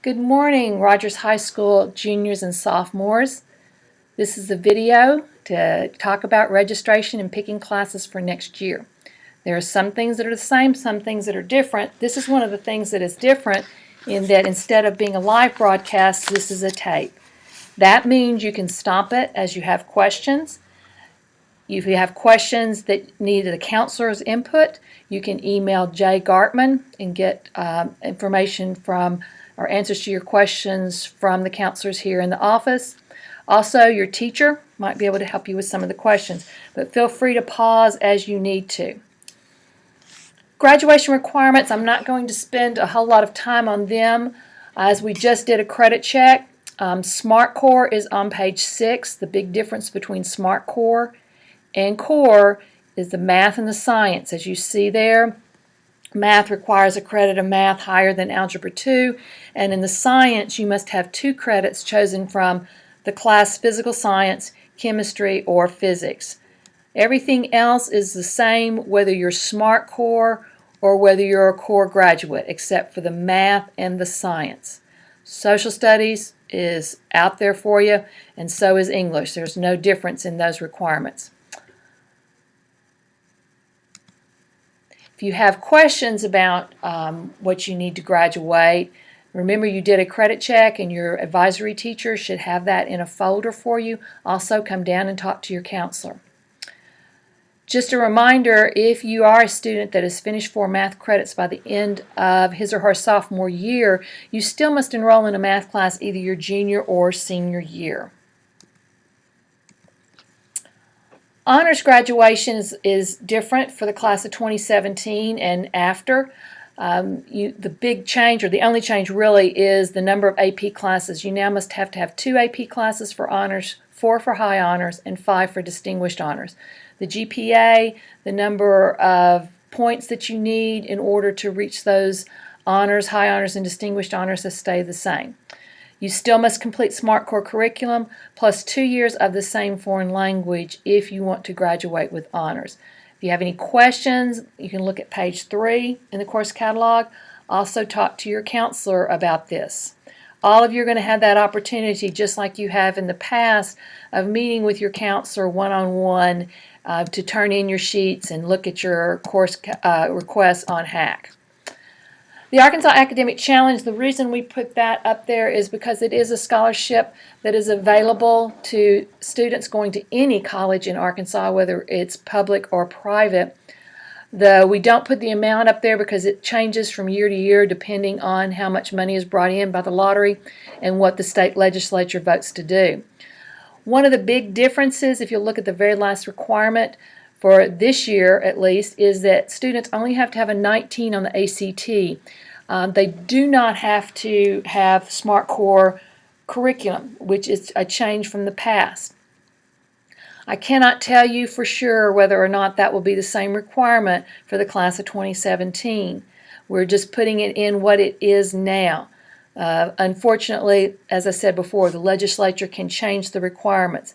Good morning, Rogers High School juniors and sophomores. This is a video to talk about registration and picking classes for next year. There are some things that are the same, some things that are different. This is one of the things that is different in that instead of being a live broadcast, this is a tape. That means you can stop it as you have questions. If you have questions that need the counselor's input, you can email Jay Gartman and get information from or answers to your questions from the counselors here in the office. Also, your teacher might be able to help you with some of the questions, but feel free to pause as you need to. Graduation requirements, I'm not going to spend a whole lot of time on them as we just did a credit check. SmartCore is on page 6. The big difference between SmartCore and core is the math and the science. As you see there, math requires a credit of math higher than Algebra 2, and in the science you must have 2 credits chosen from the class physical science, chemistry, or physics. Everything else is the same whether you're SmartCore or whether you're a core graduate, except for the math and the science. Social studies is out there for you, and so is English. There's no difference in those requirements. If you have questions about what you need to graduate, remember you did a credit check and your advisory teacher should have that in a folder for you. Also, come down and talk to your counselor. Just a reminder, if you are a student that has finished 4 math credits by the end of his or her sophomore year, you still must enroll in a math class either your junior or senior year. Honors graduation is different for the class of 2017 and after. The big change, or the only change really, is the number of AP classes. You now must have to have 2 AP classes for honors, 4 for high honors, and 5 for distinguished honors. The GPA, the number of points that you need in order to reach those honors, high honors, and distinguished honors has stayed the same. You still must complete SmartCore curriculum plus 2 years of the same foreign language if you want to graduate with honors. If you have any questions, you can look at page 3 in the course catalog. Also talk to your counselor about this. All of you are going to have that opportunity, just like you have in the past, of meeting with your counselor one-on-one to turn in your sheets and look at your course requests on HACC. The Arkansas Academic Challenge, the reason we put that up there is because it is a scholarship that is available to students going to any college in Arkansas, whether it's public or private. We don't put the amount up there because it changes from year to year depending on how much money is brought in by the lottery and what the state legislature votes to do. One of the big differences, if you look at the very last requirement for this year at least, is that students only have to have a 19 on the ACT. They do not have to have SmartCore curriculum, which is a change from the past. I cannot tell you for sure whether or not that will be the same requirement for the class of 2017. We're just putting it in what it is now. Unfortunately, as I said before, the legislature can change the requirements.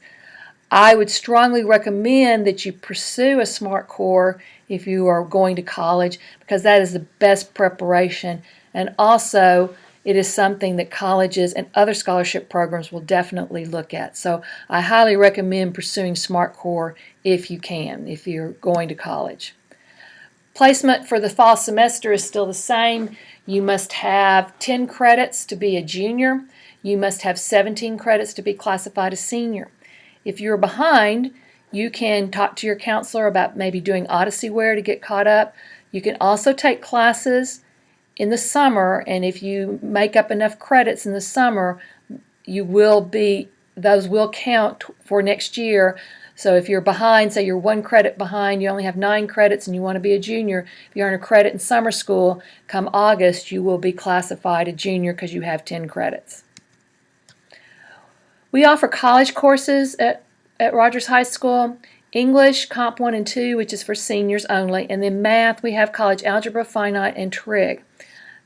I would strongly recommend that you pursue a SmartCore if you are going to college, because that is the best preparation, and also it is something that colleges and other scholarship programs will definitely look at. So I highly recommend pursuing SmartCore if you can, if you're going to college. Placement for the fall semester is still the same. You must have 10 credits to be a junior. You must have 17 credits to be classified as senior. If you're behind, you can talk to your counselor about maybe doing Odysseyware to get caught up. You can also take classes in the summer, and if you make up enough credits in the summer, those will count for next year. So if you're behind, say you're 1 credit behind, you only have 9 credits and you want to be a junior, if you earn a credit in summer school, come August you will be classified a junior because you have 10 credits. We offer college courses at Rogers High School. English, Comp 1 and 2, which is for seniors only, and then math, we have college algebra, finite, and trig.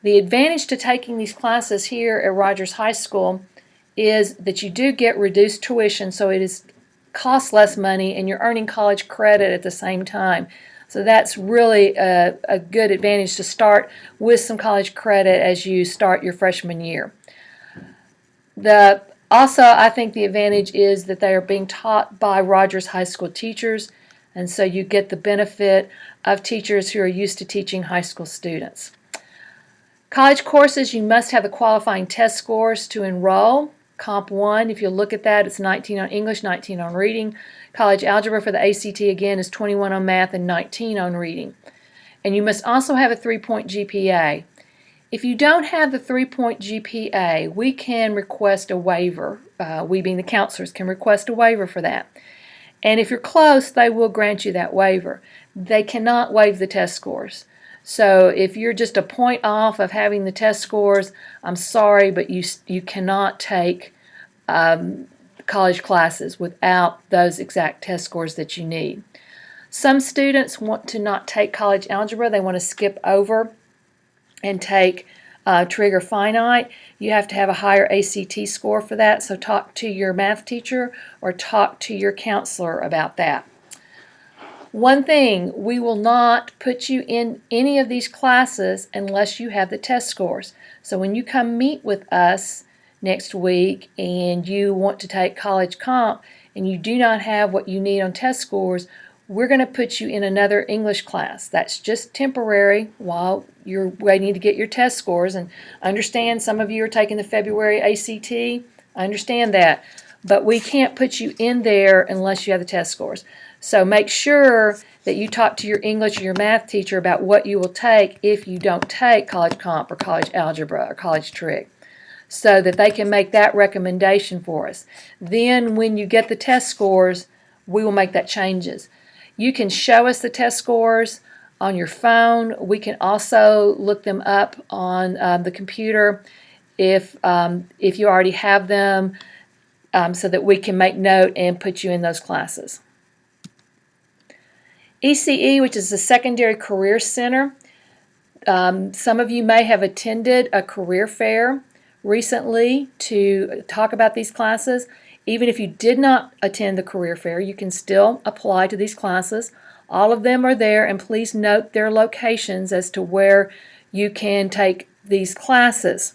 The advantage to taking these classes here at Rogers High School is that you do get reduced tuition, so it costs less money and you're earning college credit at the same time. So that's really a good advantage to start with some college credit as you start your freshman year. Also, I think the advantage is that they are being taught by Rogers High School teachers, and so you get the benefit of teachers who are used to teaching high school students. College courses, you must have the qualifying test scores to enroll. Comp 1, if you look at that, it's 19 on English, 19 on reading. College algebra for the ACT, again, is 21 on math and 19 on reading. And you must also have a 3-point GPA. If you don't have the 3-point GPA, we can request a waiver. We, being the counselors, can request a waiver for that. And if you're close, they will grant you that waiver. They cannot waive the test scores. So if you're just a point off of having the test scores, I'm sorry, but you cannot take college classes without those exact test scores that you need. Some students want to not take college algebra. They want to skip over and take trig or finite. You have to have a higher ACT score for that, so talk to your math teacher or talk to your counselor about that. One thing, we will not put you in any of these classes unless you have the test scores. So when you come meet with us next week and you want to take college comp and you do not have what you need on test scores, we're going to put you in another English class. That's just temporary while you're waiting to get your test scores. And understand some of you are taking the February ACT. I understand that. But we can't put you in there unless you have the test scores. So make sure that you talk to your English or your math teacher about what you will take if you don't take college comp or college algebra or college trig, so that they can make that recommendation for us. Then when you get the test scores, we will make that changes. You can show us the test scores on your phone. We can also look them up on the computer if you already have them, so that we can make note and put you in those classes. ECE, which is the Secondary Career Center. Some of you may have attended a career fair recently to talk about these classes. Even if you did not attend the career fair, you can still apply to these classes. All of them are there, and please note their locations as to where you can take these classes.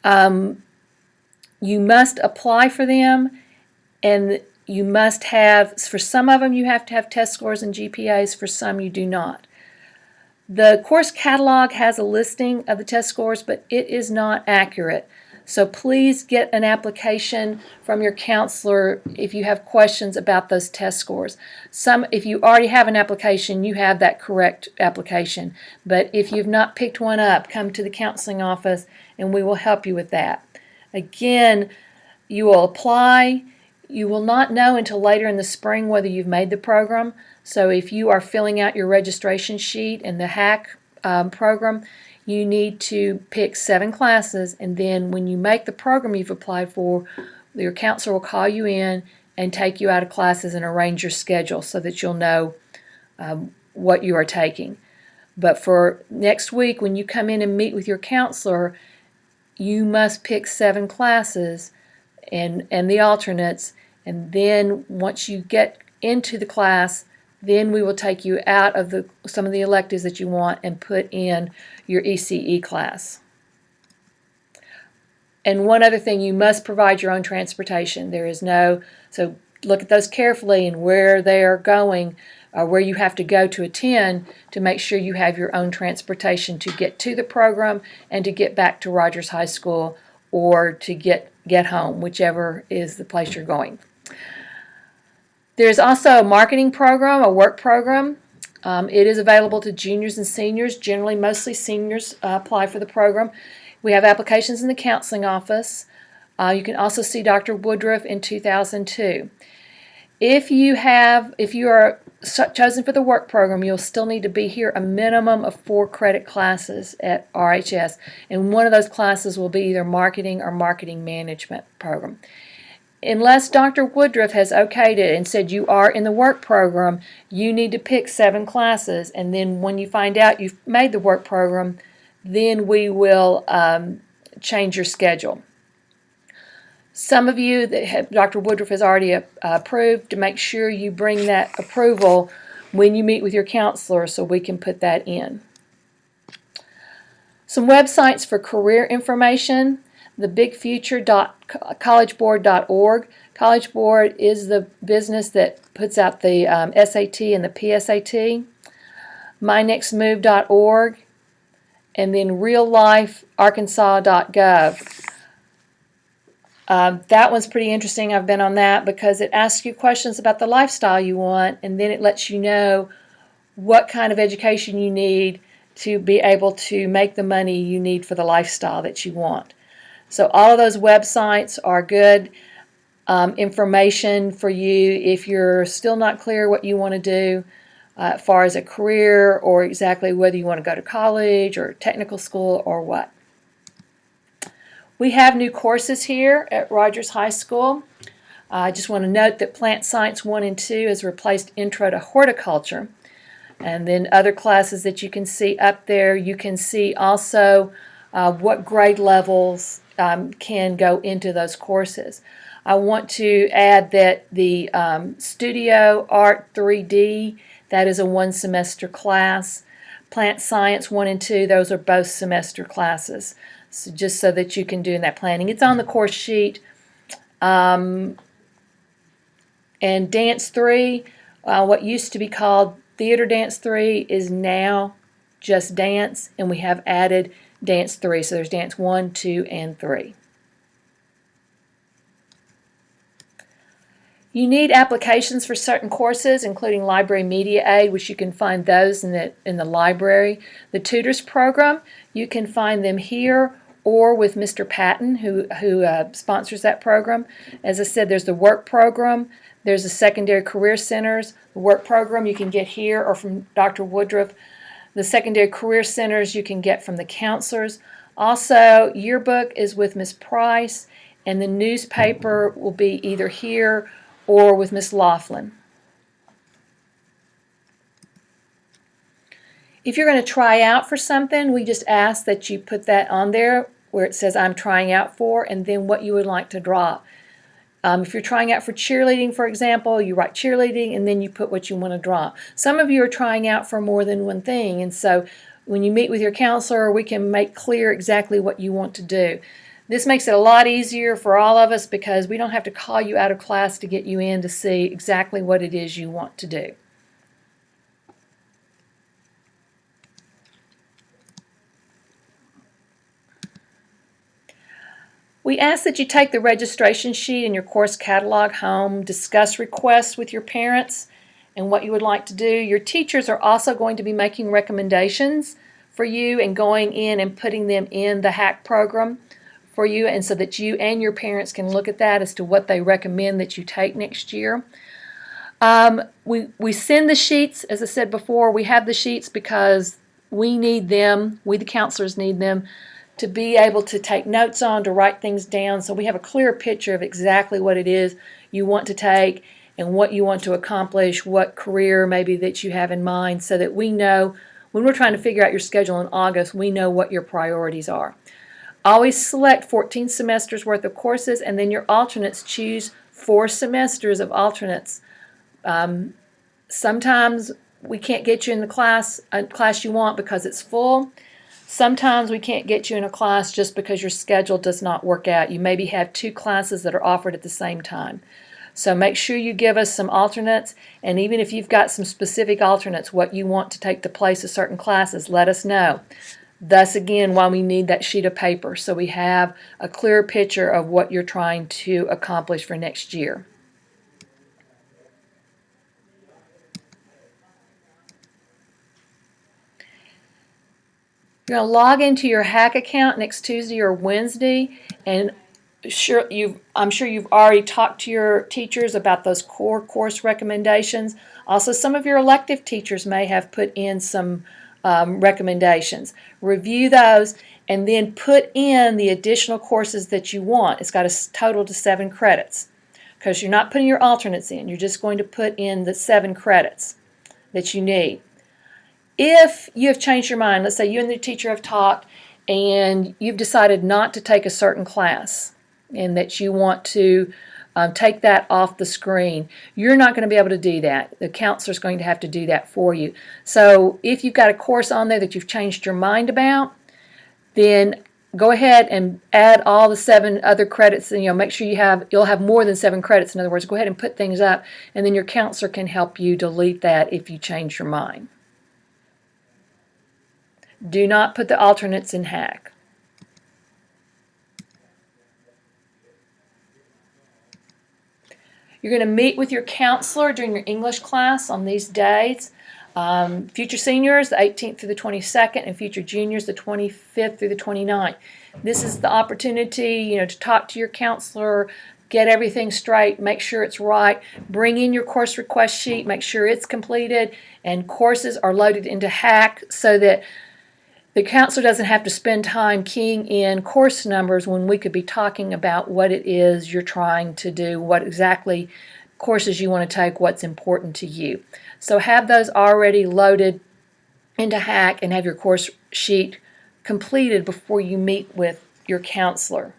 You must apply for them, and you must have, for some of them you have to have test scores and GPAs, for some you do not. The course catalog has a listing of the test scores, but it is not accurate. So please get an application from your counselor if you have questions about those test scores. If you already have an application, you have that correct application. But if you've not picked one up, come to the counseling office and we will help you with that. Again, you will apply. You will not know until later in the spring whether you've made the program. So if you are filling out your registration sheet in the HACC program, you need to pick 7 classes, and then when you make the program you've applied for, your counselor will call you in and take you out of classes and arrange your schedule so that you'll know what you are taking. But for next week, when you come in and meet with your counselor, you must pick 7 classes and the alternates, and then once you get into the class, then we will take you out of some of the electives that you want and put in your ECE class. And one other thing, you must provide your own transportation. So look at those carefully and where they are going, or where you have to go to attend, to make sure you have your own transportation to get to the program and to get back to Rogers High School, or to get home, whichever is the place you're going. There's also a marketing program, a work program. It is available to juniors and seniors. Generally, mostly seniors apply for the program. We have applications in the counseling office. You can also see Dr. Woodruff in 2002. If you are chosen for the work program, you'll still need to be here a minimum of 4 credit classes at RHS, and one of those classes will be either marketing or marketing management program. Unless Dr. Woodruff has okayed it and said you are in the work program, you need to pick 7 classes, and then when you find out you've made the work program, then we will change your schedule. Some of you that Dr. Woodruff has already approved, to make sure you bring that approval when you meet with your counselor so we can put that in. Some websites for career information, the bigfuture.collegeboard.org. College Board is the business that puts out the SAT and the PSAT. mynextmove.org, and then reallifearkansas.gov. That one's pretty interesting. I've been on that because it asks you questions about the lifestyle you want, and then it lets you know what kind of education you need to be able to make the money you need for the lifestyle that you want. So all of those websites are good information for you if you're still not clear what you want to do as far as a career, or exactly whether you want to go to college or technical school or what. We have new courses here at Rogers High School. I just want to note that Plant Science 1 and 2 has replaced Intro to Horticulture. And then other classes that you can see up there, you can see also what grade levels can go into those courses. I want to add that the Studio Art 3D, that is a one-semester class. Plant Science 1 and 2, those are both semester classes. So just so that you can do that planning. It's on the course sheet. And Dance 3, what used to be called Theater Dance 3 is now just Dance, and we have added Dance 3. So there's Dance 1, 2, and 3. You need applications for certain courses, including Library Media Aid, which you can find those in the library. The Tutors Program, you can find them here or with Mr. Patton, who sponsors that program. As I said, there's the Work Program. There's the Secondary Career Centers. The Work Program you can get here or from Dr. Woodruff. The Secondary Career Centers you can get from the counselors. Also, Yearbook is with Ms. Price, and the newspaper will be either here or with Ms. Laughlin. If you're going to try out for something, we just ask that you put that on there where it says I'm trying out for, and then what you would like to draw. If you're trying out for cheerleading, for example, you write cheerleading and then you put what you want to draw. Some of you are trying out for more than one thing, and so when you meet with your counselor, we can make clear exactly what you want to do. This makes it a lot easier for all of us because we don't have to call you out of class to get you in to see exactly what it is you want to do. We ask that you take the registration sheet and your course catalog home, discuss requests with your parents and what you would like to do. Your teachers are also going to be making recommendations for you and going in and putting them in the HACC program for you, and so that you and your parents can look at that as to what they recommend that you take next year. We send the sheets, as I said before, we have the sheets because we need them, we the counselors need them to be able to take notes on, to write things down, so we have a clear picture of exactly what it is you want to take and what you want to accomplish, what career maybe that you have in mind, so that we know when we're trying to figure out your schedule in August, we know what your priorities are. Always select 14 semesters worth of courses, and then your alternates choose 4 semesters of alternates. Sometimes we can't get you in the class you want because it's full. Sometimes we can't get you in a class just because your schedule does not work out. You maybe have 2 classes that are offered at the same time. So make sure you give us some alternates, and even if you've got some specific alternates, what you want to take the place of certain classes, let us know. Thus again, why we need that sheet of paper, so we have a clear picture of what you're trying to accomplish for next year. You're going to log into your HACC account next Tuesday or Wednesday, and I'm sure you've already talked to your teachers about those core course recommendations. Also, some of your elective teachers may have put in some recommendations. Review those and then put in the additional courses that you want. It's got a total to 7 credits because you're not putting your alternates in. You're just going to put in the 7 credits that you need. If you have changed your mind, let's say you and the teacher have talked and you've decided not to take a certain class and that you want to take that off the screen. You're not going to be able to do that. The counselor's going to have to do that for you. So if you've got a course on there that you've changed your mind about, then go ahead and add all the 7 other credits, and make sure you'll have more than 7 credits. In other words, go ahead and put things up, and then your counselor can help you delete that if you change your mind. Do not put the alternates in Hack. You're going to meet with your counselor during your English class on these days. Future seniors, the 18th through the 22nd, and future juniors, the 25th through the 29th. This is the opportunity, to talk to your counselor, get everything straight, make sure it's right, bring in your course request sheet, make sure it's completed, and courses are loaded into Hack so that the counselor doesn't have to spend time keying in course numbers when we could be talking about what it is you're trying to do, what exactly courses you want to take, what's important to you. So have those already loaded into Hack and have your course sheet completed before you meet with your counselor.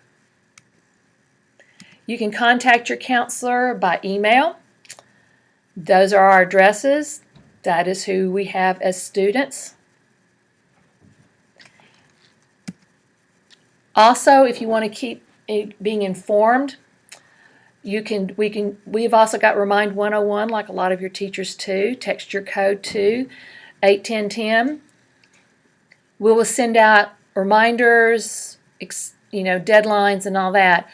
You can contact your counselor by email. Those are our addresses. That is who we have as students. Also, if you want to keep being informed, we've also got Remind 101, like a lot of your teachers too. Text your code to 81010. We will send out reminders, deadlines and all that.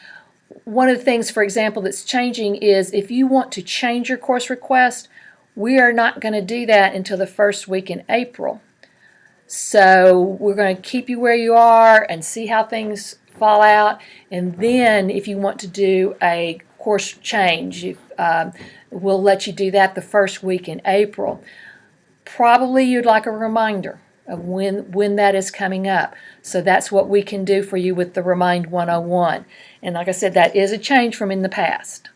One of the things, for example, that's changing is if you want to change your course request, we are not going to do that until the first week in April. So we're going to keep you where you are and see how things fall out. And then if you want to do a course change, we'll let you do that the first week in April. Probably you'd like a reminder of when that is coming up. So that's what we can do for you with the Remind 101. And like I said, that is a change from in the past.